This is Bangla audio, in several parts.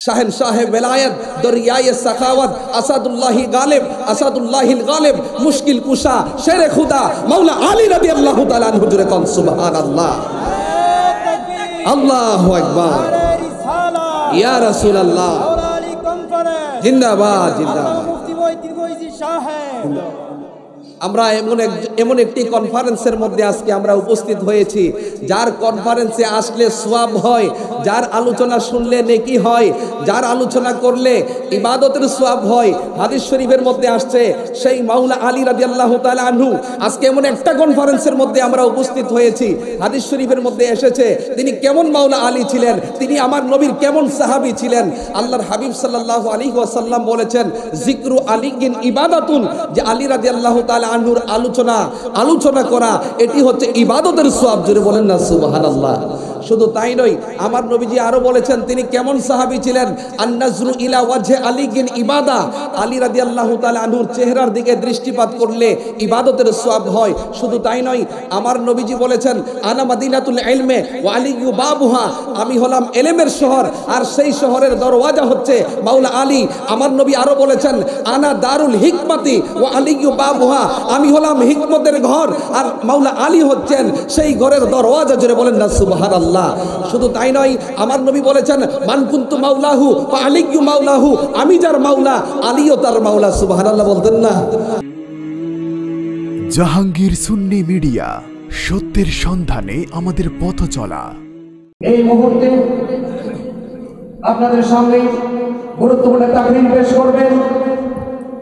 শাহেনशाह वेलायत दरियाए सखावत असदुल्लाह गालिब असदुल्लाह गालिब मुश्किल कुशा शेर खुदा मौला अली रदी अल्लाह ताला अन्हु जुरे कौन सुबहानअल्लाह अल्लाहु अकबर या रसूल अल्लाह जिंदाबाद जिंदाबाद আমরা এমন একটি কনফারেন্সের মধ্যে আজকে আমরা উপস্থিত হয়েছি যার কনফারেন্সে আসলে সওয়াব হয়, যার আলোচনা শুনলে নেকি হয়, যার আলোচনা করলে ইবাদতের সওয়াব হয়। হাদিস শরীফের মধ্যে আসছে সেই মাওলা আলী রাদিয়াল্লাহু তাআলা আনহু আজকে এমন একটা কনফারেন্সের মধ্যে আমরা উপস্থিত হয়েছি। হাদিস শরীফের মধ্যে এসেছে তিনি কেমন মাওলা আলী ছিলেন, তিনি আমার নবীর কেমন সাহাবী ছিলেন। আল্লাহর হাবিব সাল্লাল্লাহু আলাইহি ওয়াসাল্লাম বলেছেন জিকরু আলীগিন ইবাদাতুন, যে আলী রাদিয়াল্লাহু তাআলা আনহুর আলোচনা করা এটি হচ্ছে ইবাদতের সওয়াব। জোরে বলেন না সুবহানাল্লাহ। শুধু তাই নয়, আমার নবীজি আরো বলেছেন তিনি কেমন সাহাবী ছিলেন। আন-নাজরু ইলা ওয়াজহি আলীগিন ইবাদা, আলী রাদিয়াল্লাহু তাআলা আনহুর চেহারার দিকে দৃষ্টিপাত করলে ইবাদতের সওয়াব হয়। শুধু তাই নয়, আমার নবীজি বলেছেন আনা মাদিনাতুল ইলমে ওয়া আলিয়্যু বাবুহা, আমি হলাম ইলমের শহর আর সেই শহরের দরওয়াজা হচ্ছে মাওলা আলী। আমার নবী আরো বলেছেন আনা দারুল হিকমাতি ওয়া আলিয়্যু বাবুহা, আমি হলাম হিকমতের ঘর আর মাওলা আলী হচ্ছেন সেই ঘরের দরওয়াজা। জোরে বলেন না সুবহানাল্লাহ। শুধু তাই নয়, আমার নবী বলেছেন মান কুনতু মাওলাহু ওয়া আলিয়্যু মাওলাহু, আমি যার মাওলা আলীও তার মাওলা। সুবহানাল্লাহ বলতেন না। জাহাঙ্গীর সুন্নি মিডিয়া, সত্যের সন্ধানে আমাদের পথ চলা। এই মুহূর্তে আপনাদের সামনে গুরুত্বপূর্ণ তাকরীর পেশ করবেন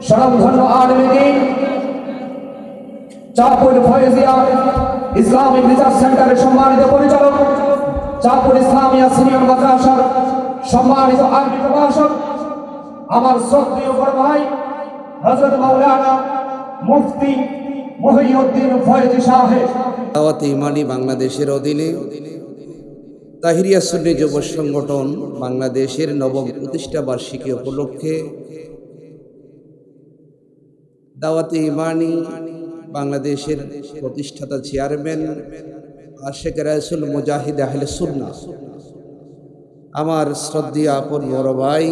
স্বনামধন্য আলেমে দ্বীন চাঁদপুর ফয়েজিয়া ইসলামিক রিসার্চ সেন্টারের সম্মানিত পরিচালক, চাঁদপুর ইসলামিয়া সিনিয়র মাদ্রাসার সম্মানিত আরবি প্রভাষক, আমার শ্রদ্ধেয় বড় ভাই হযরত মাওলানা মুফতি মহিউদ্দিন ফয়েজি সাহেব। দাওয়াতে ইমানি বাংলাদেশের অধীনে তাহিরিয়া সুন্নি যুব সংগঠন বাংলাদেশের নবম প্রতিষ্ঠা বার্ষিকী উপলক্ষে দাওয়াতে ইমানি বাংলাদেশের প্রতিষ্ঠাতা চেয়ারম্যান আশেক রাসূল মুজাহিদ আহলে সুন্নাহ আমার শ্রদ্ধেয় আপন বড় ভাই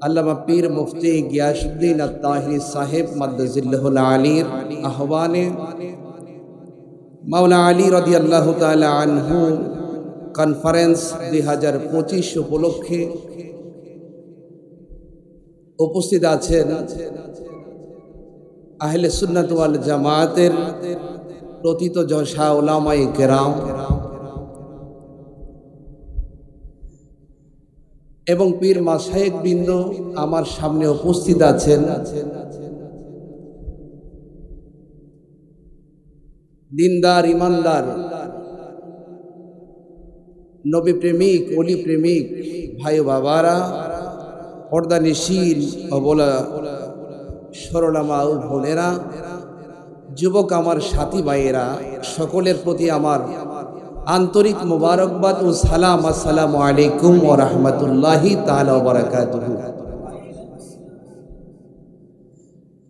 আল্লামা পীর মুফতি গিয়াসউদ্দিন আত-তাহিরি সাহেব মাদ্দাজিল্লাহুল আলীর আহ্বানে মাওলা আলী রাদিয়াল্লাহু তাআলা আনহু কনফারেন্স 2025 উপলক্ষে উপস্থিত আছেন আহলে সুন্নাত ওয়াল জামাতের প্রথিত যশা উলামায়ে কেরাম এবং পীর মাশায়েখ বৃন্দ আমার সামনে উপস্থিত আছেন। দিনদার ইমানদার নবী প্রেমিক ওলি প্রেমিক ভাই বাবারা, পর্দানিশীল অবলা সরলা মা ও বোনেরা, যুবক আমার সাথী ভাইয়েরা, সকলের প্রতি আমার আন্তরিক মোবারকবাদ ও সালাম। আসসালামু আলাইকুম ওয়া রাহমাতুল্লাহি তাআলা ওয়া বারাকাতুহু।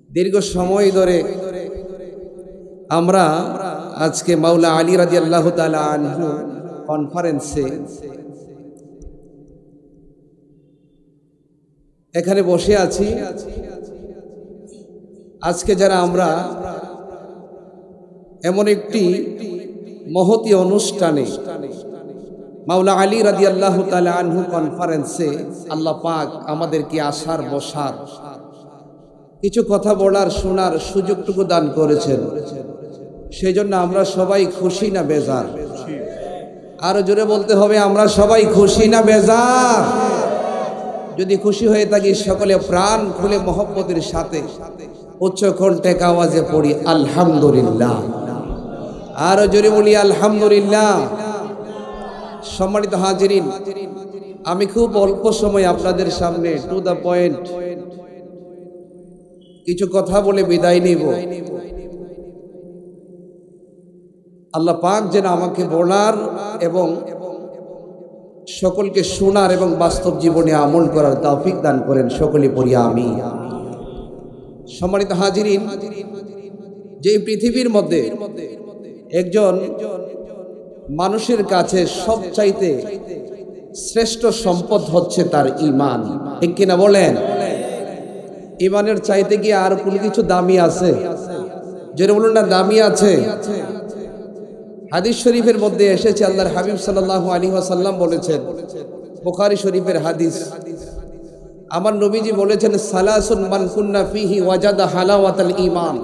দীর্ঘ সময় ধরে আমরা আজকে মাওলা আলী রাদিয়াল্লাহু তাআলা আনহু কনফারেন্সে এখানে বসে আছি। আজকে যারা আমরা এমন একটি মহতী অনুষ্ঠানে মাওলা আলী রাদিয়াল্লাহু তাআলা আনহু কনফারেন্সে আল্লাহ পাক আমাদেরকে আসার বসার কিছু কথা বলার শোনার সুযোগটুকু দান করেছেন, সেই জন্য আমরা সবাই খুশি না বেজার? আরো জোরে বলতে হবে, আমরা সবাই খুশি না বেজার? যদি খুশি হয়ে থাকি সকলে প্রাণ খুলে মহব্বতের সাথে উচ্চ কণ্ঠে আওয়াজে পড়ি আলহামদুলিল্লাহ। আরো জোরে বলি আলহামদুলিল্লাহ। সম্মানিত হাজিরিন, আমি খুব অল্প সময় আপনাদের সামনে টু দ্য পয়েন্ট কিছু কথা বলে বিদায় নিব। আল্লাহ পাক যেন আমাকে বলার এবং সকলকে শোনার এবং বাস্তব জীবনে আমল করার তৌফিক দান করেন। সকলে পড়ি আমিন। সম্মানিত হাজিরিন, যে পৃথিবীর মধ্যে একজন মানুষের কাছে সবচাইতে শ্রেষ্ঠ সম্পদ হচ্ছে তার ঈমান। ঠিক কিনা বলেন? ঈমানের চাইতে কি আর কোনো কিছু দামি আছে? যেটা বলুন না, দামি আছে। হাদিস শরীফের মধ্যে এসেছে, আল্লাহর হাবিব সাল্লাল্লাহু আলাইহি ওয়াসাল্লাম বলেছেন, বুখারী শরীফের হাদিস, আমার নবীজি বলেছেন, সালাসুন মান কুন্না ফিহি ওয়াজাদা হালাওয়াতাল ঈমান।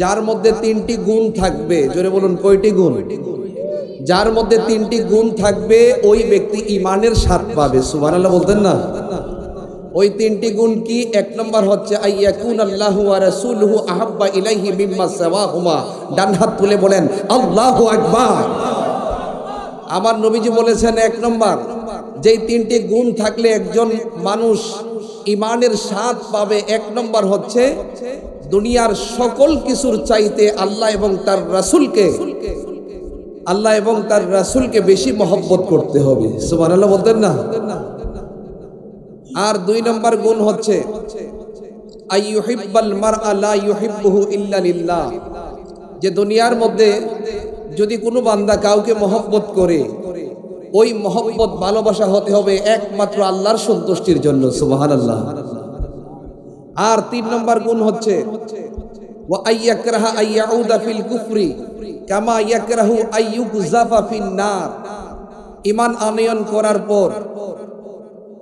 যার মধ্যে তিনটি গুণ থাকবে, জোরে বলুন কয়টি গুণ? যার মধ্যে তিনটি গুণ থাকবে ওই ব্যক্তি ঈমানের স্বাদ পাবে। সুবহানাল্লাহ বলতেন না? ওই তিনটি গুণ কি? এক নম্বর হচ্ছে আইয়াকুন আল্লাহু ওয়া রাসূলুহু আহাব্বা ইলাইহি মিম্মা সাওয়াহুমা। ডান হাত তুলে বলেন আল্লাহু আকবার। আমার নবীজি বলেছেন, এক নম্বর যেই তিনটি গুণ থাকলে একজন মানুষ ঈমানের স্বাদ পাবে, এক নম্বর হচ্ছে দুনিয়ার সকল কিছুর চাইতে আল্লাহ এবং তার রাসূলকে বেশি মহব্বত করতে হবে। সুবহানাল্লাহ বলতেন না? আর দুই নম্বর গুণ হচ্ছে আইয়ুহিব্বাল মারআ লা ইউহিব্বুহু ইল্লা লিল্লাহ। যে দুনিয়ার মধ্যে যদি কোনো বান্দা কাউকে মহব্বত করে, ওই মহব্বত ভালোবাসা হতে হবে একমাত্র আল্লাহর সন্তুষ্টির জন্য। সুবহানাল্লাহ। আর তিন নম্বর গুণ হচ্ছে ওয়া আইয়াকরাহা আইয়াউদা ফিল কুফরি কামা ইয়াকরাহু আইয়ুকযাফা ফিন নার। ঈমান আনয়ন করার পর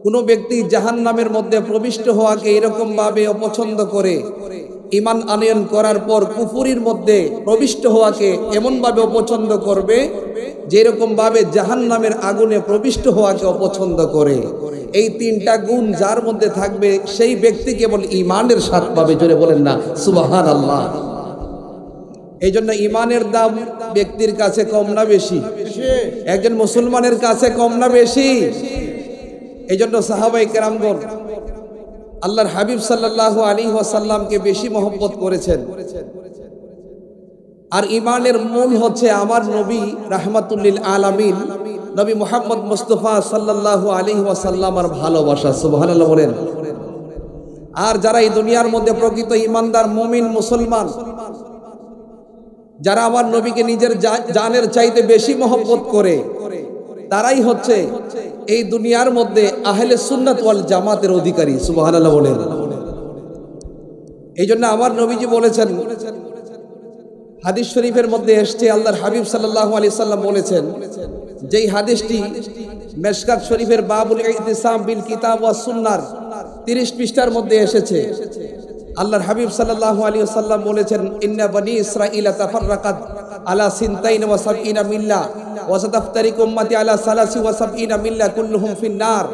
কোন ব্যক্তি জাহান্নামের মধ্যে প্রবিষ্ট হওয়াকে এরকম ভাবে অপছন্দ করে, ঈমান আনয়ন করার পর কুফরির মধ্যে প্রবিষ্ট হওয়াকে এমন ভাবে অপছন্দ করবে যেরকম ভাবে জাহান্নামের আগুনে প্রবিষ্ট হওয়াকে অপছন্দ করে। এই তিনটা গুণ যার মধ্যে থাকবে সেই ব্যক্তি কেবল ঈমানের স্বাদ পাবে। জোরে বলেন না সুবহানাল্লাহ। এই জন্য ঈমানের দাম ব্যক্তির কাছে কম না বেশি? একজন মুসলমানের কাছে কম না বেশি? এই জন্য সাহাবায়ে কেরামগণ আল্লাহর হাবিব সাল্লাল্লাহু আলাইহি ওয়াসাল্লামকে বেশি মহব্বত করেছেন। আর ঈমানের মূল হচ্ছে আমার নবী রাহমাতুল লিল আলামিন নবী মুহাম্মদ মুস্তাফা সাল্লাল্লাহু আলাইহি ওয়াসাল্লামের ভালোবাসা। সুবহানাল্লাহ বলেন। আর যারা এই দুনিয়ার মধ্যে প্রকৃত ঈমানদার মুমিন মুসলমান, যারা আমার নবীকে নিজের জানের চাইতে বেশি মহব্বত করে, তারাই হচ্ছে এই দুনিয়ার মধ্যে আহলে সুন্নাত ওয়াল জামাতের অধিকারী। সুবহানাল্লাহ বলেন। এই জন্য আমার নবীজি বলেছেন, হাদিস শরীফের মধ্যে এসছে, আল্লাহর হাবিব সাল্লাল্লাহু আলাইহি সাল্লাম বলেছেন, যেই হাদিসটি মেশকাত শরীফের বাবুল ইতিসাম বিল কিতাব ওয়াস সুন্নাহর 30 পৃষ্ঠার মধ্যে এসেছে। আল্লাহর হাবিব সাল্লাল্লাহু আলাইহি ওয়াসাল্লাম বলেছেন, ইন্না বনি ইসরাঈলা তাফাররাকাত আলা সিনতাইন ওয়া সাবঈনা মিল্লা ওয়া সাতাফতারিকু উম্মতি আলা সালাসি ওয়া সাবঈনা মিল্লা কুল্লুহুম ফিন নার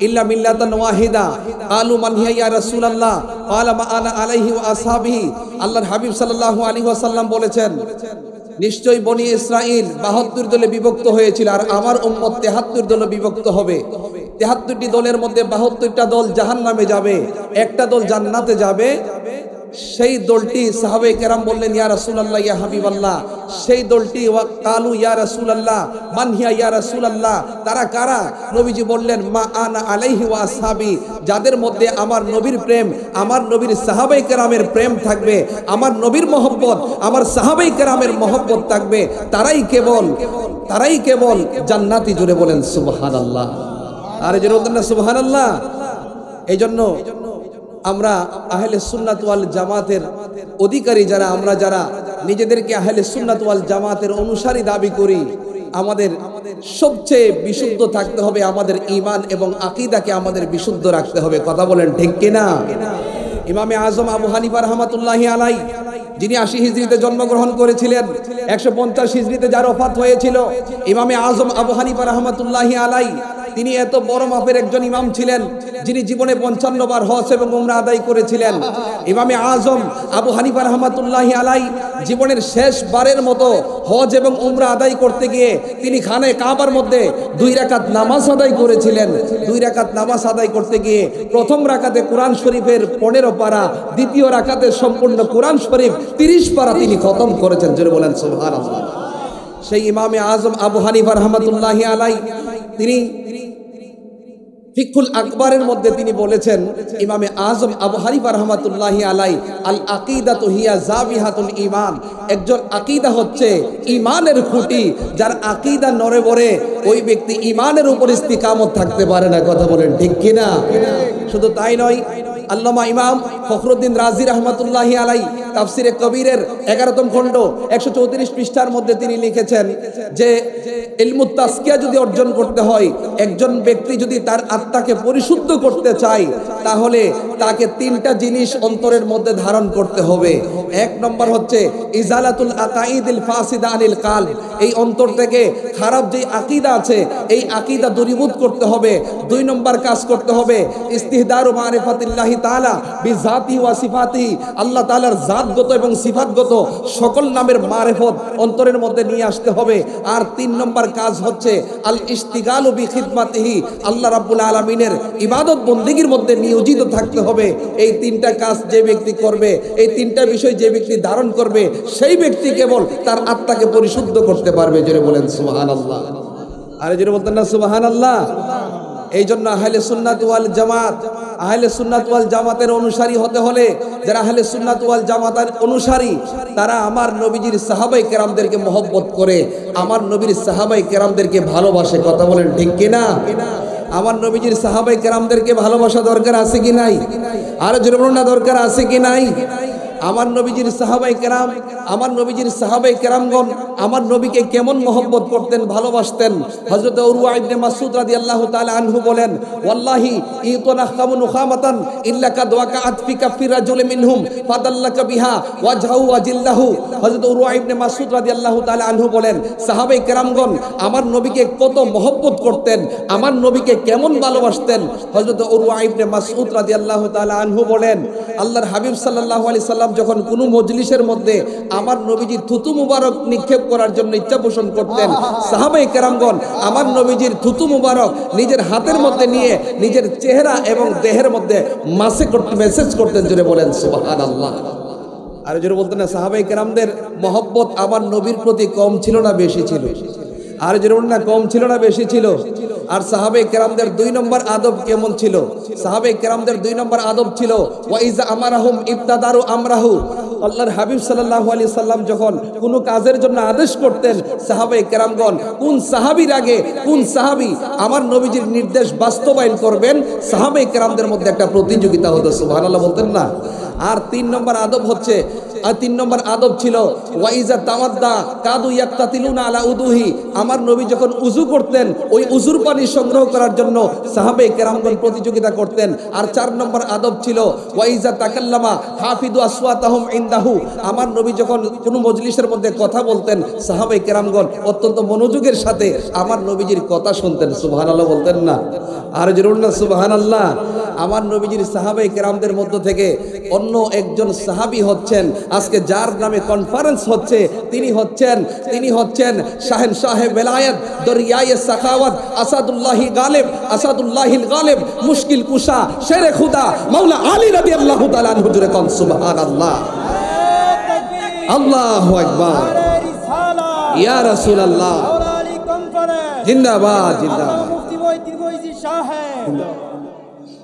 ইল্লা মিল্লাতান ওয়াহিদা। ক্বালু মান হিয়া ইয়া রাসূলুল্লাহ? ক্বালা মা আনা আলাইহি ওয়া আসহাবিহি। আল্লাহর হাবিব সাল্লাল্লাহু আলাইহি ওয়াসাল্লাম বলেছেন, নিশ্চয়ই বনি ইসরাইল 72 দলে বিভক্ত হয়েছিল, আর আমার উম্মত 73 দলে বিভক্ত হবে। 73টি দলের মধ্যে 72টা দল জাহান্নামে যাবে, একটা দল জান্নাতে যাবে। সেই দলটি সাহাবায়ে কেরাম বললেন, ইয়া রাসূলুল্লাহ, ইয়া হাবিবাল্লাহ, সেই দলটি কালু ইয়া রাসূলুল্লাহ মান হিয়া ইয়া রাসূলুল্লাহ, তারা কারা? নবীজি বললেন, মা আনা আলাইহি ওয়া আসহাবি, যাদের মধ্যে আমার নবীর প্রেম, আমার নবীর সাহাবায়ে কেরামের প্রেম থাকবে, আমার নবীর মহব্বত, আমার সাহাবায়ে কেরামের মহব্বত থাকবে, তারাই কেবল জান্নাতি। জুড়ে বলেন সুবহানাল্লাহ। আর এই যে বলতেন না সুবহানাল্লাহ। এই জন্য আমরা আহলে সুন্নাত ওয়াল জামাতের অধিকারী যারা নিজেদেরকে আহলে সুন্নাত ওয়াল জামাতের অনুসারী দাবি করি, আমাদের সবচেয়ে বিশুদ্ধ থাকতে হবে, আমাদের ঈমান এবং আকীদাকে আমাদের বিশুদ্ধ রাখতে হবে। কথা বলেন ঠিক কিনা? ইমামে আজম আবু হানিফা রাহমাতুল্লাহি আলাইহি, যিনি 80 হিজরিতে জন্মগ্রহণ করেছিলেন, 150 হিজরিতে যার ওফাত হয়েছিল, ইমামে আজম আবু হানিফা রাহমাতুল্লাহি আলাইহি তিনি এত বড় মাপের একজন ইমাম ছিলেন, যিনি জীবনে 55 বার হজ এবং উমরা আদায় করেছিলেন। ইমামে আজম আবু হানিফা রাহমাতুল্লাহি আলাইহি জীবনের শেষ বারের মতো হজ এবং উমরা আদায় করতে গিয়ে তিনি খানে কাবার মধ্যে 2 রাকাত নামাজ আদায় করেছিলেন। 2 রাকাত নামাজ আদায় করতে গিয়ে প্রথম রাকাতে কোরআন শরীফের 15 পারা, দ্বিতীয় রাকাতে সম্পূর্ণ কোরআন শরীফ 30 পারা তিনি খতম করেছেন। জোরে বলেন সুবহানাল্লাহ। সেই ইমামে আজম আবু হানিফা রাহমাতুল্লাহি আলাইহি তিনি ফিকুল আকবরের মধ্যে তিনি বলেছেন, ইমামে আজম আবু হানিফা রাহমাতুল্লাহি আলাই, আল আকিদাতু হিয়া জাবিহাতুল ঈমান, একজন আকীদা হচ্ছে ঈমানের খুঁটি। যার আকীদা নড়ে বড়ে ওই ব্যক্তি ঈমানের উপর ইস্তিকামত থাকতে পারে না। কথা বলেন ঠিক কিনা? শুধু তাই নয়, আল্লামা ইমাম ফখরুদ্দিন রাজি রহমতুল্লাহি আলাই তাফসিরে কবিরের 11তম খণ্ড 134 পৃষ্ঠার মধ্যে তিনি লিখেছেন যে ইলমুত তাসকিয়া যদি অর্জন করতে হয়, একজন ব্যক্তি যদি তার আত্মাকে পরিশুদ্ধ করতে চায়, তাহলে তাকে 3টা জিনিস অন্তরের মধ্যে ধারণ করতে হবে। 1 নম্বর হচ্ছে ইজালাতুল আকাইদিল ফাসিদা আনিল কালব, এই অন্তর থেকে খারাপ যে আকীদা আছে এই আকীদা দূরীভূত করতে হবে। 2 নম্বর কাজ করতে হবে ইস্তিহদারু মারিফাতিল্লাহি তাআলা বিজাতিহি ওয়া সিফাতিহি, আল্লাহ তাআলার জাতগত এবং সিফাতগত সকল নামের মারিফত অন্তরের মধ্যে নিয়ে আসতে হবে। আর 3 নম্বর কাজ হচ্ছে আল ইশতিগালু বিখিদমাতিহি, আল্লাহ রাব্বুল আলামিনের ইবাদত বন্দেগীর মধ্যে নিয়োজিত থাকতে হবে। এই 3টা কাজ যে ব্যক্তি করবে, এই 3টা বিষয় যে ব্যক্তি ধারণ করবে, সেই ব্যক্তি কেবল তার আত্মাকে পরিশুদ্ধ করতে পারবে। জোরে বলেন সুবহানাল্লাহ। আরে জোরে বলতেন না সুবহানাল্লাহ? এই জন্য আহলে সুন্নাত ওয়াল জামাত, আহলে সুন্নাত ওয়াল জামাতের অনুসারী হতে হলে, যারা আহলে সুন্নাত ওয়াল জামাতের অনুসারী, তারা আমার নবীজির সাহাবায়ে কেরামদেরকে মহব্বত করে, আমার নবীর সাহাবায়ে কেরামদেরকে ভালোবাসে। কথা বলেন ঠিক কিনা? আমার নবীজির সাহাবায়ে কেরামদেরকে ভালোবাসা দরকার আছে কি নাই? আর জোরে বলুন না, দরকার আছে কি নাই? আমার নবীজির সাহাবায়ে কেরাম, আমার নবীজির সাহাবায়ে কেরামগণ আমার নবীকে কেমন মহব্বত করতেন, ভালোবাসতেন। হযরত উরওয়া ইবনে মাসউদ রাদিয়াল্লাহু তাআলা আনহু বলেন, ওয়াল্লাহি ইতনাহকামু নুখামাতান ইল্লা কাদ ওয়াকাআত ফি কাফি রাজুল মিনহুম ফাদাল্লাকা বিহা ওয়াজহু ওয়া জিল্লাহু। হযরত উরওয়া ইবনে মাসউদ রাদিয়াল্লাহু তাআলা আনহু বলেন, সাহাবায়ে কেরামগণ আমার নবীকে কত মহব্বত করতেন, আমার নবীকে কেমন ভালোবাসতেন। হযরত উরওয়া ইবনে মাসউদ রাদিয়াল্লাহু তাআলা আনহু বলেন, আল্লাহর হাবিব সাল্লাল্লাহু আলাইহি সাল্লাম যখন কোনো মজলিসের মধ্যে আমার নবীজির থুতু মুবারক নিক্ষেপ করার জন্য ইচ্ছা পোষণ করতেন, সাহাবায়ে কেরামগণ আমার নবীজির থুতু মুবারক নিজের হাতের মধ্যে নিয়ে নিজের চেহারা এবং দেহের মধ্যে মেসেজ করতেন। জোরে বলেন সুবহানাল্লাহ। আর জোরে বলতেন না, সাহাবায়ে কেরামদের মহব্বত আমার নবীর প্রতি কম ছিল না বেশি ছিল? আর জোরে বলেন না, কম ছিল না বেশি ছিল? আর সাহাবায়ে কেরামদের 2 নম্বর আদব কেমন ছিল? সাহাবায়ে কেরামদের 2 নম্বর আদব ছিল ওয়া ইজা আমারাহুম ইবতাদারু আমরাহু। আল্লাহর হাবিব সাল্লাল্লাহু আলাইহি সাল্লাম যখন কোনো কাজের জন্য আদেশ করতেন, সাহাবায়ে কেরামগণ কোন সাহাবীর আগে কোন সাহাবী আমার নবীজির নির্দেশ বাস্তবায়ন করবেন, সাহাবায়ে কেরামদের মধ্যে একটা প্রতিযোগিতা হতো। সুবহানাল্লাহ বলতেন না? আর 3 নম্বর আদব হচ্ছে, আর 3 নম্বর আদব ছিল ওয়াইজা তাওয়াদ্দা কাদু ইয়াক্তাতিলুনা আলা উদুহি, আমার নবী যখন উযু করতেন ওই উযুর পানি সংগ্রহ করার জন্য সাহাবায়ে কেরামগণ প্রতিযোগিতা করতেন। আর 4 নম্বর আদব ছিল ওয়াইজা তাকাল্লামা হাফিদু আসওয়াতাহুম ইনদাহু, আমার নবী যখন কোনো মজলিসের মধ্যে কথা বলতেন, সাহাবায়ে কেরামগণ অত্যন্ত মনোযোগের সাথে আমার নবীজির কথা শুনতেন। সুবহানাল্লাহ বলতেন না? আর জোরে না সুবহানাল্লাহ। আমার নবীজির সাহাবায়ে কেরামদের মধ্য থেকে অন্য একজন সাহাবী হচ্ছেন আজকে যার নামে কনফারেন্স হচ্ছে, তিনি হচ্ছেন শাহেনশাহে বেলায়েত, দরিয়ায়ে সাখাওয়াত, আসাদুল্লাহি গালিব, আসাদুল্লাহিল গালিব, মুশকিল কুশা, শেরে খুদা মাওলা আলী রাদিয়াল্লাহু তাআলা আনহু। জোরে কোন সুবহানাল্লাহ। আল্লাহু আকবার। ইয়া রাসূলুল্লাহ জিন্দাবাদ জিন্দাবাদ।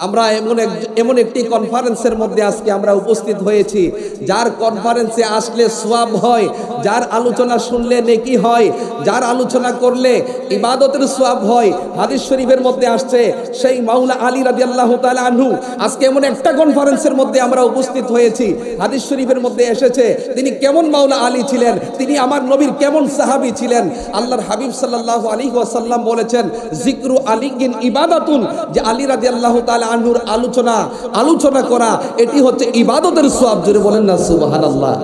আমরা এমন একটি কনফারেন্সের মধ্যে আজকে আমরা উপস্থিত হয়েছি, যার কনফারেন্সে আসলে সওয়াব হয়, যার আলোচনা শুনলে নেকি হয়, যার আলোচনা করলে ইবাদতের সওয়াব হয়। হাদিস শরীফের মধ্যে আসছে সেই মাওলা আলী রাদিয়াল্লাহু তাআলা আনহু আজকে এমন একটা কনফারেন্সের মধ্যে আমরা উপস্থিত হয়েছি, হাদিস শরীফের মধ্যে এসেছে তিনি কেমন মাওলা আলী ছিলেন, তিনি আমার নবীর কেমন সাহাবী ছিলেন। আল্লাহর হাবিব সাল্লাল্লাহু আলাইহি ওয়াসাল্লাম বলেছেন, জিকরু আলিগিন ইবাদাতুন, যে আলী রাদিয়াল্লাহু তাআলা আনহুর আলোচনা করা এটি হচ্ছে ইবাদতের সওয়াব। জোরে বলেন না সুবহানাল্লাহ।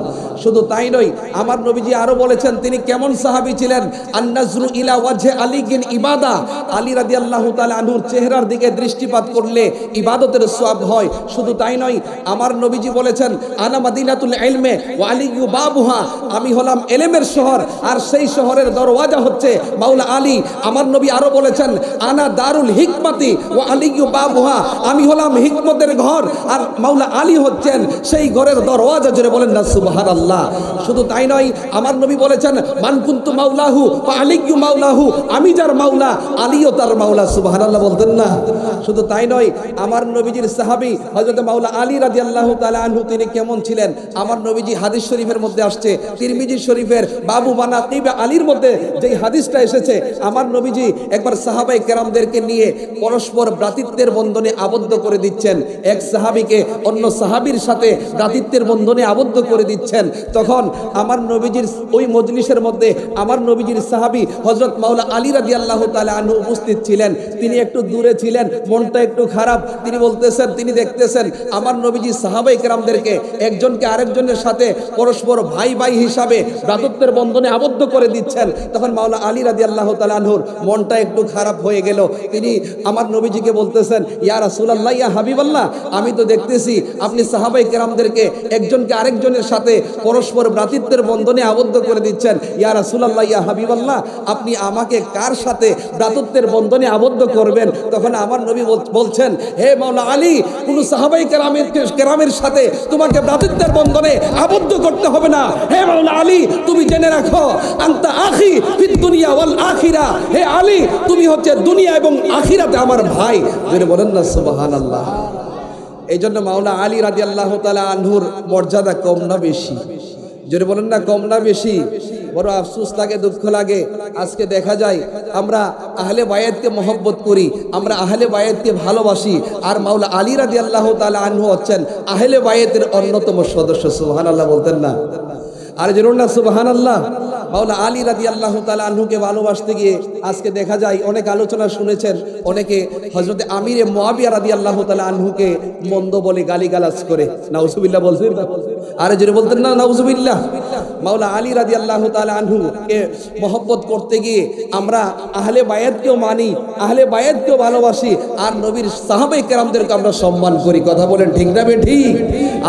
শুধু তাই নয়, আমার নবীজি আরো বলেছেন তিনি কেমন সাহাবী ছিলেন। আন-নাজরু ইলা ওয়াজহি আলিগিন ইবাদা, আলী রাদিয়াল্লাহু তাআলা আনহুর চেহারার দিকে দৃষ্টিপাত করলে ইবাদতের সওয়াব হয়। শুধু তাই নয়, আমার নবীজি বলেছেন আনা মাদিনাতুল ইলমে ওয়া আলিয়্যু বাবুহা, আমি হলাম ইলমের শহর আর সেই শহরের দরওয়াজা হচ্ছে মাওলা আলী। আমার নবী আরো বলেছেন আনা দারুল হিকমাতি ওয়া আলিয়্যু বাবুহা, আমি হলাম হিকমতের ঘর, আর মাওলা আলী হচ্ছেন সেই ঘরের দরওয়াজা। জোরে বলেন না সুবহানাল্লাহ। শুধু তাই নয়, আমার নবী বলেছেন মান কুনতু মাওলাহু ফা আলিয়্যু মাওলাহু, আমি যার মাওলা আলীও তার মাওলা। সুবহানাল্লাহ বলতেন না। শুধু তাই নয়, আমার নবীজির সাহাবী হযরত মাওলা আলী রাদিয়াল্লাহু তাআলা আনহু তিনি কেমন ছিলেন? আমার নবীজি হাদিস শরীফের মধ্যে আসছে, তিরমিজি শরীফের বাবু মানাকিব আলীর মধ্যে যেই হাদিসটা এসেছে, আমার নবীজি একবার সাহাবায়ে কেরামদেরকে নিয়ে পরস্পর ভ্রাতৃত্বের বন্ধনে আবদ্ধ করে দিচ্ছেন। এক সাহাবীকে অন্য সাহাবীর সাথে ভ্রাতৃত্বের বন্ধনে আবদ্ধ করে দিচ্ছেন। তখন আমার নবীজির ওই মজলিসের মধ্যে আমার নবীজির সাহাবী হযরত মাওলা আলী রাদিয়াল্লাহু তাআলা আনহু উপস্থিত ছিলেন। তিনি একটু দূরে ছিলেন, মনটা একটু খারাপ। তিনি বলতেছেন, তিনি দেখতেছেন আমার নবীজি সাহাবায়ে কেরামদেরকে একজনকে আরেকজনের সাথে পরস্পর ভাই ভাই হিসাবে ভ্রাতৃত্বের বন্ধনে আবদ্ধ করে দিচ্ছেন। তখন মাওলা আলী রাদিয়াল্লাহু তাআলা আনহুর মনটা একটু খারাপ হয়ে গেল। তিনি আমার নবীজিকে বলতেছেন, ইয়া রাসূলুল্লাহ, ইয়া হাবিবাল্লাহ, আমি তো দেখতেছি আপনি সাহাবায়ে কেরামদেরকে একজনকে আরেকজনের সাথে পরস্পর ভ্রাতৃত্বের বন্ধনে আবদ্ধ করে দিচ্ছেন। ইয়া রাসূলুল্লাহ, ইয়া হাবিবাল্লাহ, আপনি আমাকে কার সাথে ভ্রাতৃত্বের বন্ধনে আবদ্ধ করবেন? তখন আমার নবী বলছেন, হে মাওলা আলী, কোন সাহাবায়ে কেরামের সাথে তোমাকে ভ্রাতৃত্বের বন্ধনে আবদ্ধ করতে হবে না। হে মাওলা আলী, তুমি জেনে রাখো, আনতা আখি ফিদ দুনিয়া ওয়াল আখিরা, হে আলী, তুমি হচ্ছে দুনিয়া এবং আখিরাতে আমার ভাই। যিনি বলেন না সুবহানাল্লাহ। এই জন্য মাওলা আলী রাদিয়াল্লাহু তাআলা আনহুর মর্যাদা কম না বেশি? যদি বলেন না কম না বেশি? বড় আফসোস লাগে, দুঃখ লাগে। আজকে দেখা যায় আমরা আহলে বায়াতকে মহব্বত করি, আমরা আহলে বায়াতকে ভালোবাসি, আর মাওলা আলী রাদিয়াল্লাহু তাআলা আনহু হচ্ছেন আহলে বায়াতের অন্যতম সদস্য। সুবহানাল্লাহ বলতেন না? আর জরুর না সুবহানাল্লাহ। মাওলা আলী রাদিয়াল্লাহু তাআলা আনহুকে ভালোবাসতে গিয়ে আজকে দেখা যায় অনেক আলোচনা শুনেছেন, অনেকে হযরতে আমিরে মুআবিয়া রাদিয়াল্লাহু তাআলা আনহুকে মন্দ বলে গালিগালাজ করে। নাউজুবিল্লাহ বলছেন? আরে জোরে বলতেন না নাউজুবিল্লাহ। মাওলা আলী রাদিয়াল্লাহু তাআলা আনহুকে মহব্বত করতে গিয়ে আমরা আহলে বায়াতকেও মানি, আহলে বায়াতকেও ভালোবাসি, আর নবীর সাহাবায়ে কেরামদেরকে আমরা সম্মান করি। কথা বলেন ঠিক না বেঠিক?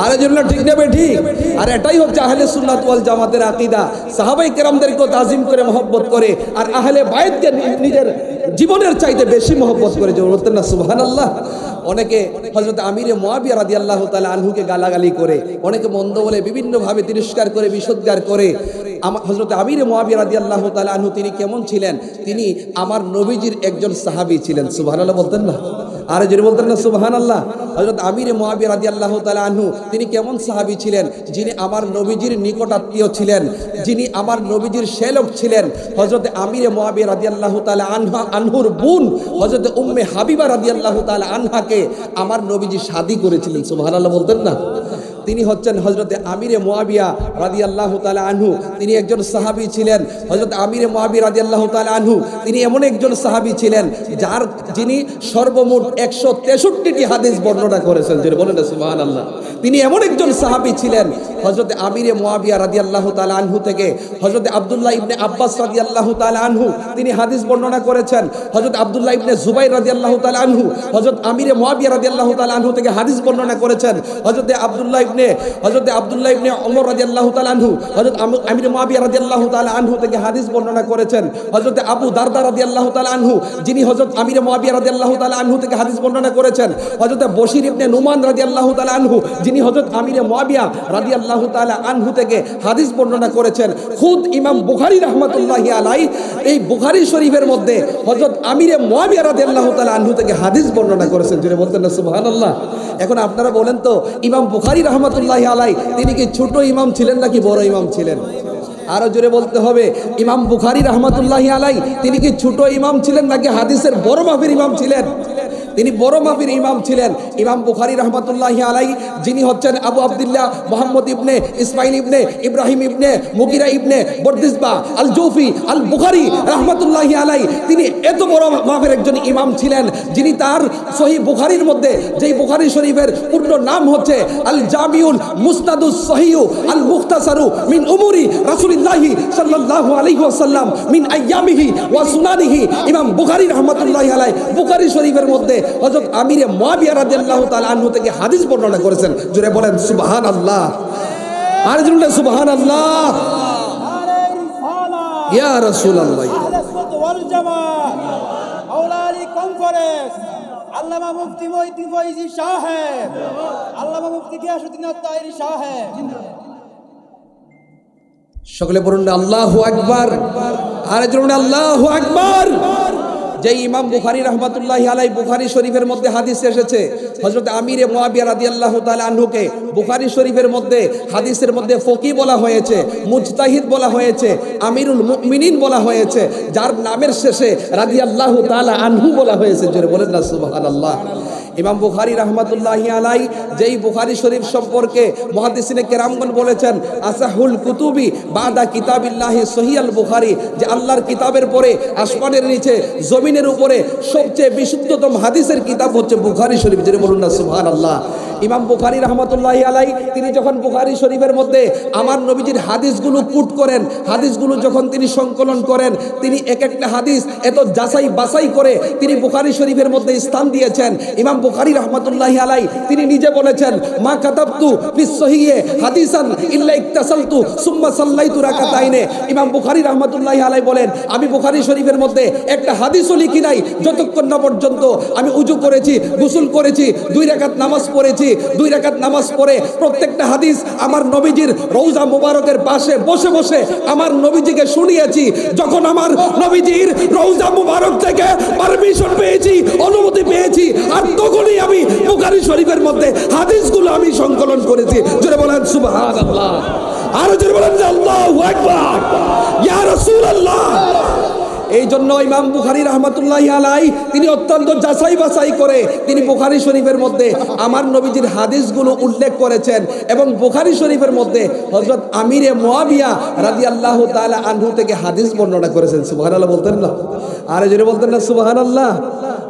আরে জোরে ঠিক না বেঠিক? আর এটাই হচ্ছে আহলে সুন্নাত ওয়াল জামাতের আকীদা। সাহাবায়ে কেরামদেরকে তাজিম করে মহব্বত করে, আর আহলে বায়াতকে নিজের জীবনের চাইতে বেশি মহব্বত করে। জোরে বলতেন না সুবহানাল্লাহ। অনেকে হযরত আমিরে মুআবিয়া রাদিয়াল্লাহু তাআলা আনহুকে গালাগালি করে, অনেকে মন্দ বলে বিভিন্নভাবে তিরস্কার করে, বিসৎকার করে। হযরত আমিরে মুআবিয়া রাদিয়াল্লাহু তাআলা আনহু তিনি কেমন ছিলেন? তিনি আমার নবীজির একজন সাহাবী ছিলেন। সুবহানাল্লাহ বলতেন না? আরে জোরে বলতেন না সুবহানাল্লাহ। হযরত আমিরে মুআবিয়া রাদিয়াল্লাহু তাআলা আনহু তিনি কেমন সাহাবী ছিলেন? যিনি আমার নবীজির নিকট আত্মীয় ছিলেন, যিনি আমার নবীজির শ্যালক ছিলেন। হযরত আমিরে মুআবিয়া রাদিয়াল্লাহু তাআলা আনহুর বোন হযরত উম্মে হাবিবা রাদিয়াল্লাহু তাআলা আনহাকে আমার নবীজি শাদী করেছিলেন। সুবহানাল্লাহ বলতেন না? তিনি হচ্ছেন হযরতে আমিরে মুআবিয়া রাদিয়াল্লাহু তাআলা আনহু। তিনি একজন সাহাবী ছিলেন। হযরত আমিরে মুআবিয়া রাদিয়াল্লাহু তাআলা আনহু তিনি এমন একজন সাহাবী ছিলেন যিনি সর্বমোট 163টি হাদিস বর্ণনা করেছেন। যিনি বলেন সুবহানাল্লাহ। তিনি এমন একজন সাহাবী ছিলেন, হযরত আমিরে মুআবিয়া রাদিয়াল্লাহু তাআলা আনহু থেকে হযরত আব্দুল্লাহ ইবনে আব্বাস রাদিয়াল্লাহু তাআলা আনহু তিনি হাদিস বর্ণনা করেছেন। হযরত আব্দুল্লাহ ইবনে জুবাইর রাদিয়াল্লাহু তাআলা আনহু হযরত আমিরে মুআবিয়া রাদিয়াল্লাহু তাআলা আনহু থেকে হাদিস বর্ণনা করেছেন। হযরত আব্দুল্লাহ ইবনে ওমর রাদিয়াল্লাহু তাআলা আনহু হযরত আমির মুআবিয়া রাদিয়াল্লাহু তাআলা আনহু থেকে হাদিস বর্ণনা করেছেন। হযরত আবু দারদা রাদিয়াল্লাহু তাআলা আনহু যিনি হযরত আমির মুআবিয়া রাদিয়াল্লাহু তাআলা আনহু থেকে হাদিস বর্ণনা করেছেন। হযরত বশির ইবনে নুমান রাদিয়াল্লাহু তাআলা আনহু যিনি হযরত আমির মুআবিয়া রাদিয়াল্লাহু তাআলা আনহু থেকে হাদিস বর্ণনা করেছেন। খুদ ইমাম বুখারী রাহমাতুল্লাহি আলাইহি এই বুখারী শরীফের মধ্যে হযরত আমির মুআবিয়া রাদিয়াল্লাহু তাআলা আনহু থেকে হাদিস বর্ণনা করেছেন। জোরে বলতেন না সুবহানাল্লাহ। এখন আপনারা বলেন তো, ইমাম বুখারী রাহমাতুল্লাহি আলাইহি তিনি কি ছোট ইমাম ছিলেন নাকি বড় ইমাম ছিলেন? আরো জোরে বলতে হবে, ইমাম বুখারী রাহমাতুল্লাহি আলাইহি তিনি কি ছোট ইমাম ছিলেন নাকি হাদিসের বড় মাপের ইমাম ছিলেন? তিনি বড় মাপের ইমাম ছিলেন। ইমাম বুখারী রাহমাতুল্লাহি আলাইহি যিনি হচ্ছেন আবু আব্দুল্লাহ মুহাম্মদ ইবনে ইসমাইল ইবনে ইব্রাহিম ইবনে মুগিরা ইবনে বরদিসবা আল জৌফি আল বুখারী রাহমাতুল্লাহি আলাইহি তিনি এত বড় মাপের একজন ইমাম ছিলেন, যিনি তার সহিহ বুখারীর মধ্যে যেই বুখারী শরীফের পূর্ণ নাম হচ্ছে আল জামিউল মুসনাদুস সহিহ আল মুখতাসারু মিন উমুরি রাসূলিল্লাহি সাল্লাল্লাহু আলাইহি ওয়াসাল্লাম মিন আইয়ামিহি ওয়া সুনানিহি। ইমাম বুখারী রাহমাতুল্লাহি আলাইহি বুখারী শরীফের মধ্যে হযরত আমিরে মুআবিয়া রাদিয়াল্লাহু তাআলা আনহু থেকে হাদিস বর্ণনা করেছেন। জোরে বলেন সুবহানাল্লাহ। আর জোরে সুবহানাল্লাহ। ইয়া রাসূলুল্লাহ। আহলে সুন্নাত ওয়াল জামাত মাওলা আলী কনফারেন্স আল্লামা মুফতি মঈন ফয়জি সাহেব, আল্লামা মুফতি গিয়াসউদ্দিন আত-তাহেরি সাহেব। সকলে বলুন আল্লাহু আকবার, আর জোরে আল্লাহু আকবার। যে ইমাম বুখারী রাহমাতুল্লাহি আলাইহি বুখারী শরীফের মধ্যে হাদিস এসেছে হযরত আমিরে মুয়াবিয়া রাদিয়াল্লাহু তাআলা আনহুকে বুখারী শরীফের মধ্যে হাদিসের মধ্যে ফকি বলা হয়েছে, মুজতাহিদ বলা হয়েছে, আমিরুল মুমিনিন বলা হয়েছে, যার নামের শেষে রাদিয়াল্লাহু তাআলা আনহু বলা হয়েছে। জোরে বলেন না সুবহানাল্লাহ। ইমাম বুখারী রাহমাতুল্লাহি আলাইহি যেই বুখারী শরীফ সম্পর্কে মুহাদ্দিসিনে কেরামগণ বলেছেন আসাহুল কুতুবি বাদা কিতাবিল্লাহি সহিহুল বুখারী, যে আল্লাহর কিতাবের পরে আসমানের নিচে জমিনের উপরে সবচেয়ে বিশুদ্ধতম হাদিসের কিতাব হচ্ছে বুখারী শরীফ। যেটা বলুন না সুবহানাল্লাহ। ইমাম বুখারী রাহমাতুল্লাহি আলাইহি তিনি যখন বুখারী শরীফের মধ্যে আমার নবীজির হাদিসগুলো কুট করেন, হাদিসগুলো যখন তিনি সংকলন করেন, তিনি এক একটা হাদিস এত যাচাই বাছাই করে তিনি বুখারী শরীফের মধ্যে স্থান দিয়েছেন। ইমাম বুখারী রাহমাতুল্লাহি আলাইহি তিনি নিজে বলেছেন মা কাতাবতু ফিস সহিহে হাদিসান ইল্লা ইকতাসালতু সুম্মা সাল্লাইতু রাকাতাইনে। ইমাম বুখারী রাহমাতুল্লাহি আলাইহি বলেন আমি বুখারী শরীফের মধ্যে একটা হাদিসও লিখি নাই যতক্ষণ না পর্যন্ত আমি উযু করেছি, গোসল করেছি, 2 রাকাত নামাজ পড়েছি, 2 রাকাত নামাজ পড়ে প্রত্যেকটা হাদিস আমার নবীজির রওজা মুবারকের পাশে বসে বসে আমার নবীজিকে শুনিয়েছি। যখন আমার নবীজির রওজা মুবারক থেকে পারমিশন পেয়েছি, অনুমতি পেয়েছি, আর তখনই আমি বুখারী শরীফের মধ্যে হাদিসগুলো আমি সংকলন করেছি। জোরে বলেন সুবহানাল্লাহ, আর জোরে বলেন আল্লাহু আকবার, ইয়া রাসূলুল্লাহ। এই জন্য ইমাম বুখারী রাহমাতুল্লাহি আলাইহি তিনি অত্যন্ত যাচাই বাছাই করে তিনি বুখারী শরীফের মধ্যে আমার নবীজির হাদিসগুলো উল্লেখ করেছেন, এবং বুখারী শরীফের মধ্যে হযরত আমিরে মুয়াবিয়া রাদিয়াল্লাহু তাআলা আনহু থেকে হাদিস বর্ণনা করেছেন। সুবহানাল্লাহ বলতেন না, আর জোরে বলতেন না সুবহানাল্লাহ।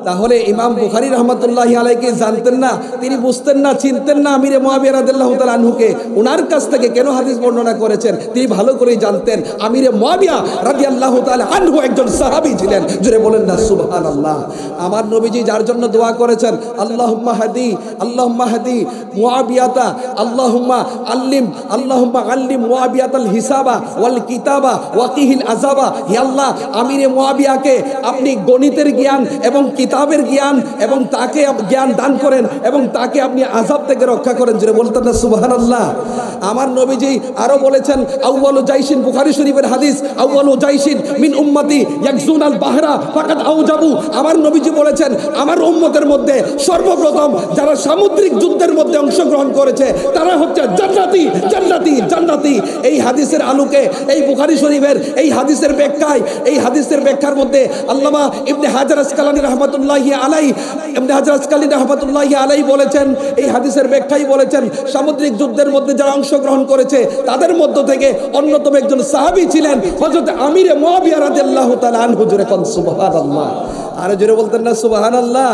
তাহলে ইমাম বুখারী রাহমাতুল্লাহি আলাইহি জানতেন না, তিনি বুঝতেন না, চিনতেন না আমিরে মুয়াবিয়া রাদিয়াল্লাহু তাআলা আনহুকে, ওনার কাছ থেকে কেন হাদিস বর্ণনা করেছেন তিনি ভালো করেই জানতেন। আমিরে মুয়াবিয়া রাদিয়াল্লাহু তাআলা আনহু একজন সাহাবী ছিলেন। জোরে বলেন না সুবহানাল্লাহ। আমার নবীজি যার জন্য দোয়া করেছেন আল্লাহুম্মা হাদি মুয়াবিয়াতা, আল্লাহুম্মা আল্লিম মুয়াবিয়াতাল হিসাবা ওয়াল কিতাবা ওয়াকিহিল আযাবা। হে আল্লাহ আমিরে মুয়াবিয়াকে আপনি গণিতের জ্ঞান এবং কিতাবের জ্ঞান এবং তাকে জ্ঞান দান করেন এবং তাকে আপনি আযাব থেকে রক্ষা করেন। জোরে বলতেন না সুবহানাল্লাহ। আমার নবীজি আরো বলেছেন আউয়ালু জাইশিন, বুখারী শরীফের হাদিস, আউয়ালু জাইশিন মিন উম্মতি ইয়াকজুনাল বাহরা ফাকাদ আউজাবু। আমার নবীজি বলেছেন আমার উম্মতের মধ্যে সর্বপ্রথম যারা সামুদ্রিক যুদ্ধের মধ্যে অংশগ্রহণ করেছে তারা হচ্ছে জান্নাতি জান্নাতি জান্নাতি। এই হাদিসের আলোকে এই বুখারী শরীফের এই হাদিসের ব্যাখ্যার মধ্যে আল্লামা ইবনে হাজার আসকালানী রাহমাতুল্লাহি আলাইহি বলেছেন, এই হাদিসের ব্যাখ্যায় বলেছেন সামুদ্রিক যুদ্ধের মধ্যে যারা অংশগ্রহণ করেছে তাদের মধ্য থেকে অন্যতম একজন সাহাবী ছিলেন হযরত আমিরে মুয়াবিয়া রাদিয়াল্লাহু তাআলা আনহু। জোরে কোন সুবহানাল্লাহ, আর জোরে বলতেন না সুবহানাল্লাহ।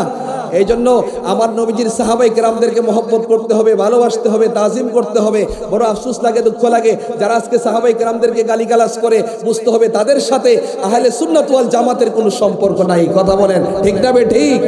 এই জন্য আমার নবীজির সাহাবায়ে কেরামদেরকে মহব্বত করতে হবে, ভালোবাসতে হবে, তাজিম করতে হবে। বড় আফসোস লাগে, দুঃখ লাগে যারা আজকে সাহাবায়ে কেরামদেরকে গালিগালাজ করে, বুঝতে হবে তাদের সাথে আহলে সুন্নাত ওয়াল জামাতের কোনো সম্পর্ক নাই। কথা বলেন ঠিক না বে ঠিক?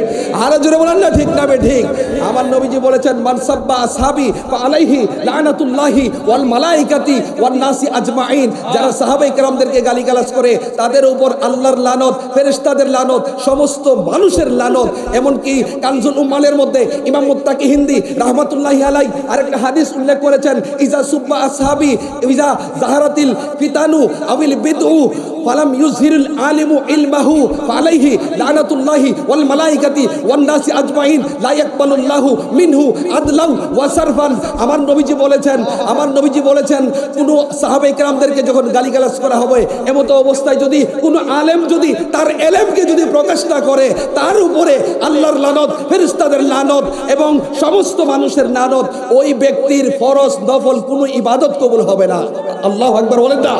আর জোরে বলেন না ঠিক না বে ঠিক? আমার নবীজি বলেছেন মান সাব্বা আসহাবি ফা আলাইহি লানাতুল্লাহি ওয়াল মালাইকাতি ওয়ান নাসি আজমাইন। যারা সাহাবায়ে কেরামদেরকে গালিগালাজ করে তাদের উপর আল্লাহর লানত, ফেরেশতাদের লানত, সমস্ত মানুষের লানত। এমনকি কানজুল উম্মালের মধ্যে ইমাম মুত্তাকি হিন্দি রাহমাতুল্লাহি আলাইহি আরেকটা হাদিস উল্লেখ করেছেন ইজা সুব্বা আসহাবি ইজা জাহারাতিল ফিতানু আবিল বিদউ ফালাম ইউযহিরুল আলিমু ইলমাহু ফালাইহি লানাতুল্লাহি ওয়াল মালাইকাতি ওয়ান নাসি আজমাইন লা ইয়াকবালুল্লাহু মিনহু আদলাউ ওয়া সারফান। আমার নবীজি বলেছেন কোন সাহাবায়ে কেরামদেরকে যখন গালিগালাজ করা হবে এমতো অবস্থায় যদি কোন আলেম যদি তার ইলমকে যদি প্রকাশ না করে তার উপরে আল্লাহর লানত, ফেরেশতাদের লানত এবং সমস্ত মানুষের লানত। ওই ব্যক্তির ফরজ নফল কোনো ইবাদত কবুল হবে না। আল্লাহু আকবার বলেন না।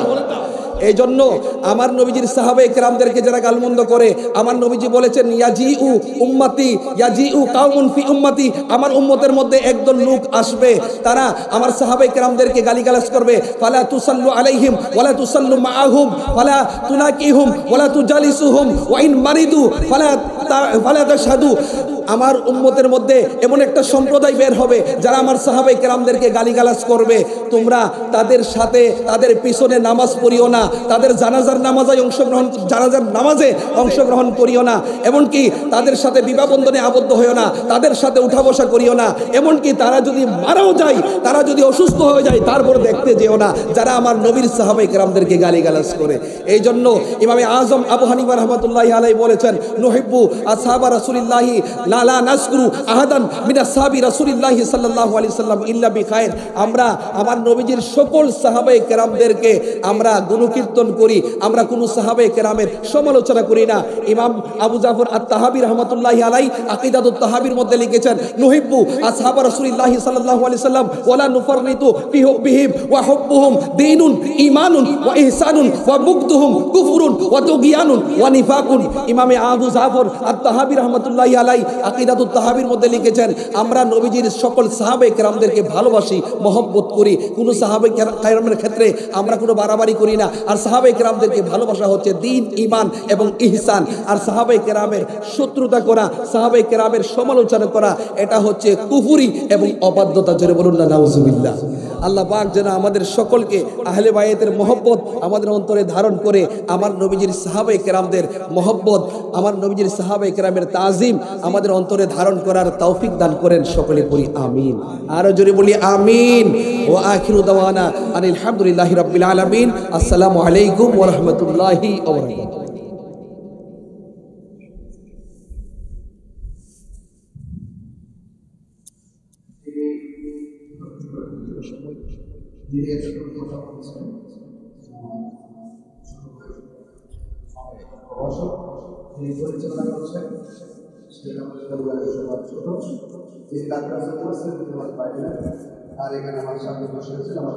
এই জন্য আমার নবীজির সাহাবায়ে কেরামদেরকে যারা গালমন্দ করে আমার নবীজি বলেছেন ইয়াজিউ কাউমুন ফি উম্মতি, আমার উম্মতের মধ্যে একদল লোক আসবে তারা আমার সাহাবায়ে কেরামদেরকে গালিগালাজ করবে। ফালা তুসাল্লু আলাইহিম ওয়ালা তুসাল্লু মাআহুম ফালা তুনাকিহুম ওয়ালা তুজালিসুহুম ওয়া ইন মারিদু ফালা তাশহাদু আমার উম্মতের মধ্যে এমন একটা সম্প্রদায় বের হবে যারা আমার সাহাবায়ে কেরামদেরকে গালিগালাজ করবে, তোমরা তাদের সাথে তাদের পিছনে নামাজ পড়িও না, তাদের জানাজার নামাজে অংশগ্রহণ করিও না, এমনকি তাদের সাথে বিবাহ বন্ধনে আবদ্ধ হইও না, তাদের সাথে উঠা বসা করিও না, এমনকি তারা যদি মারাও যায়, তারা যদি অসুস্থ হয়ে যায়, তারপর দেখতে যেও না যারা আমার নবীর সাহাবায়ে কেরামদেরকে গালিগালাজ করে। এই জন্য ইমামে আজম আবু হানিফা রাহমাতুল্লাহি আলাইহি বলেছেন, নুহিব্বু আসহাবা রাসূলিল্লাহি লা নাযকুরু আহাদান মিন আসহাবি রাসূলিল্লাহি সাল্লাল্লাহু আলাইহি সাল্লাম ইল্লা বিখায়র। আমরা আমার নবীজির সকল সাহাবায়ে কেরামদেরকে আমরা গুণকীর্তন করি, আমরা কোনো সাহাবায়ে কেরামের সমালোচনা করি না। ইমাম আবু জাফর আত-তাহাবী রাহমাতুল্লাহি আলাইহি আকিদাতুত তাহাবীর মধ্যে লিখেছেন, নুহিব্বু আসহাবা রাসূলিল্লাহি সাল্লাল্লাহু আলাইহি সাল্লাম ওয়ালা নুফাররিতু বিহিম ওয়া হুব্বুহুম দীনুন ঈমানুন ওয়া ইহসানুন ওয়া বুগদুহুম কুফরুন ওয়া তুগয়ানুন ওয়া নিফাকুন। ইমামে আবু জাফর আত-তাহাবী রাহমাতুল্লাহি আলাইহি আকিদাতুত তাহাবীর মধ্যে লিখেছেন, আমরা নবীজির সকল সাহাবায়ে কেরামদেরকে ভালোবাসি, মহব্বত করি, কোনো সাহাবায়ে কেরামের ক্ষেত্রে আমরা কোনো বাড়াবাড়ি করি না। আর সাহাবায়ে কেরামদেরকে ভালোবাসা হচ্ছে দ্বীন, ঈমান এবং ইহসান। আর সাহাবায়ে কেরামের শত্রুতা করা, সাহাবায়ে কেরামের সমালোচনা করা, এটা হচ্ছে কুফরি এবং অবাধ্যতা। জোরে বলুন না নাউজুবিল্লাহ। আল্লাহ পাক যেন আমাদের সকলকে আহলে বায়াতের মহব্বত আমাদের অন্তরে ধারণ করে আমার নবীজির সাহাবায়ে কেরামদের মহব্বত, আমার নবীজির সাহাবায়ে কেরামের তাজিম আমাদের অন্তরে ধারণ করার তৌফিক দান করেন। সকলে বলি আমিন। আরো জোরে বলি আমিন। ওয়া আখিরু দাওয়ানা আনিল হামদুলিল্লাহি রাব্বিল আলামিন। আসসালামু আলাইকুম ওয়া রাহমাতুল্লাহি ওয়া বারাকাতুহু। তিনি পরিচালনা করছেন, সেটা ছোট যে কাজটা করছেন বাইরে, আর এখানে আমার সামনে বসে আছেন আমার